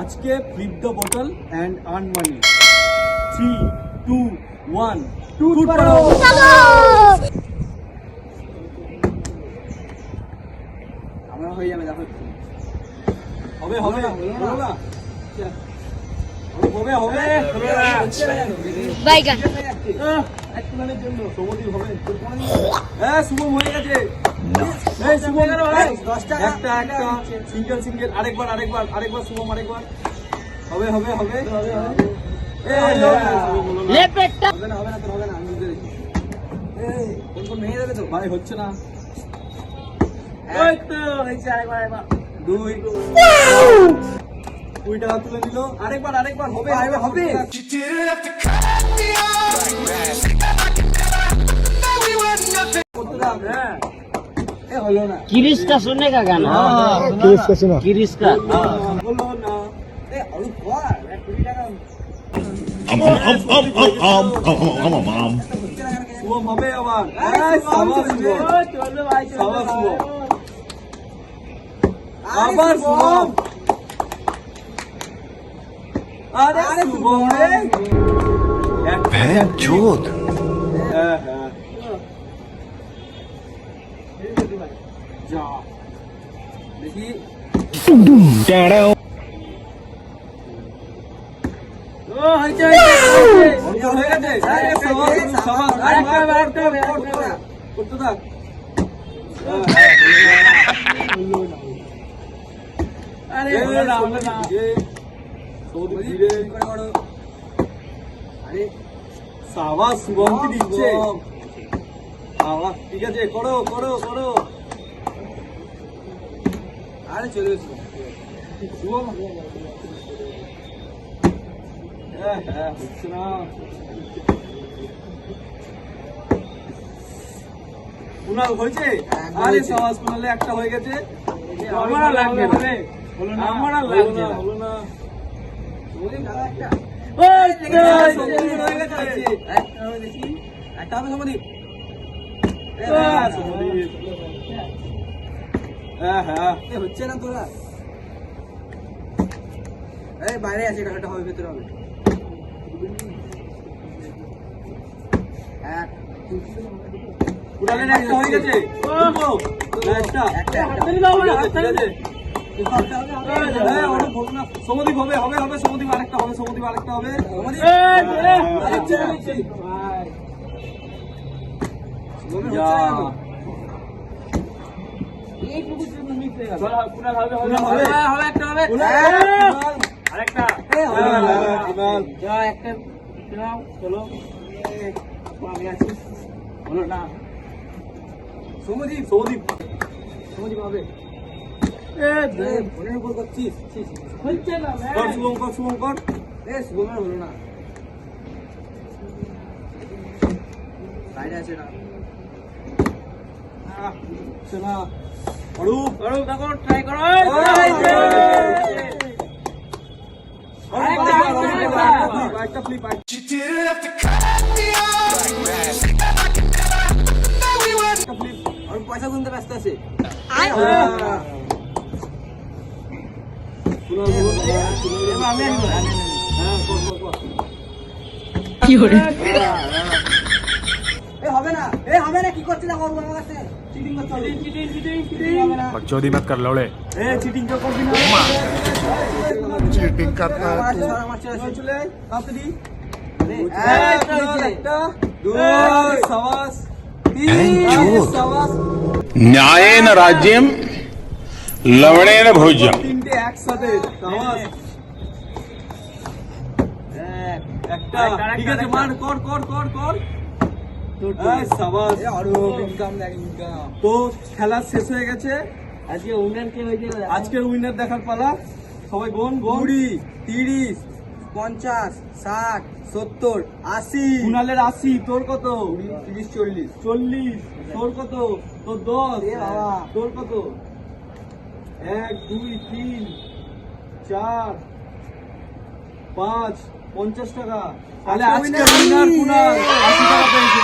আজকে flip the বোতল and earn money. 3, 2, 1 টুট পারো। আমরা হয়ে যাবে, দেখো হবে হবে হবে না হবে হবে বাইগান একটুখানির জন্য সমদীপ হবে। হ্যাঁ শুভম হয়ে গেছে। এই শুভম একটা একটা সিঙ্গেল সিঙ্গেল আরেকবার আরেকবার আরেকবার শুভম আরেকবার হবে হবে হবে লেপেটটা হবে না তোর হবে না, আমি বুঝতে পেরেছি। কোন কোন ভেঙে যাবে তো ভাই হচ্ছে না। এই তো হয়েছে, আরেকবার 2 টাকা তুলে নিল। আরেকবার আরেকবার হবে হবে হবে। করতে দাও। হ্যাঁ এ হলো না, किरिस का सुनने का गाना किरिस का सुनो। किरिस का বলো না। এ হলো কর 20 টাকা শুভম হবে আবার। সাবাস শুভম, চলবে ভাই, সাবাস শুভম, আবার আবার শুভম। আরে শুভম রে चोद হ্যাঁ হ্যাঁ যা দেখি ও হয়েছে হয়ে গেছে। আরে সাবাস সাবাস আরেকটা করতে থাক। আরে হলো না হলো না। সৌদি ধীরে আরে সাবাস শুভম কি দিচ্ছে। সাবাস ঠিক আছে করো করো করো। আরে চলে এসো শুভম হ্যাঁ হ্যাঁ হচ্ছে না। কুনাল হয়েছে। আরে সাবাস কুনালে একটা হয়ে গেছে। আমার আর লাগবে না। হলো না আমার আর লাগবে না। হলো না। ওই দাদা একটা ওই সৌদি হয়ে গেছে। একটা হবে, দেখি একটা হবে সমদীপ। হ্যাঁ হ্যাঁ এ হচ্ছে না তোরা, এই বাইরে আছে, এটা হবে ভেতরে হবে। এক কুনালের একটা হয়ে গেছে। দুটো। একটা একটা ঠিক আছে। হ্যাঁ, অনেক হলো না। সমদীপ হবে হবে হবে সমদীপ আরেকটা হবে সমদীপ আরেকটা হবে। যা। কুনাল হবে হবে হবে। হবে একটা হবে। কুনাল। আরেকটা কুনাল। যা একটা নাও, চলো আমি আছি। হলো না। সমদীপ সমদীপ সমদীপ হবে। ফোনের উপর করছিস, হচ্ছে না কর শুভম কর শুভম কর। এ শুভমের হলো না, বাইরে আছে না। হচ্ছে না। অরূপ দেখো ট্রাই করো। একটা ফ্লিপ আর পয়সা গুনতে ব্যস্ত আছে। আমি হবে না, হবে না, কি করছিস দেখো আমার কাছে চিটিং করতে হবে। চিটিং হবে না। बकचोदी मत कर लौड़े। চিটিং তো করবি না। चीटिंग करता है तू। আমার ছেলে চলে তাড়াতাড়ি। একটা একটা দুই সাবাস हैं चोद। সাবাস न्यायेन राज्यम लवणेन भोज्यम। তিনটে একসাথে সাবাস একটা ঠিক আছে মার কর কর কর কর। এই সাবাস আরো ইনকাম দেখ, ইনকাম তো খেলা শেষ হয়ে গেছে। আজকে উইনার কে হয়েছে আজকের উইনার দেখার পালা। সবাই গোন গোন। 20, 30, 50, 60, 70, 80, কুনালের 80 তোর কত? 30, 40। 40 তোর কত? তোর 10 এ বাবা। তোর কত? 1 2 3 4 5 50 টাকা। তাহলে আজকে আজকে winner উইনার আমি। কুনাল 80 টাকা পেয়েছে।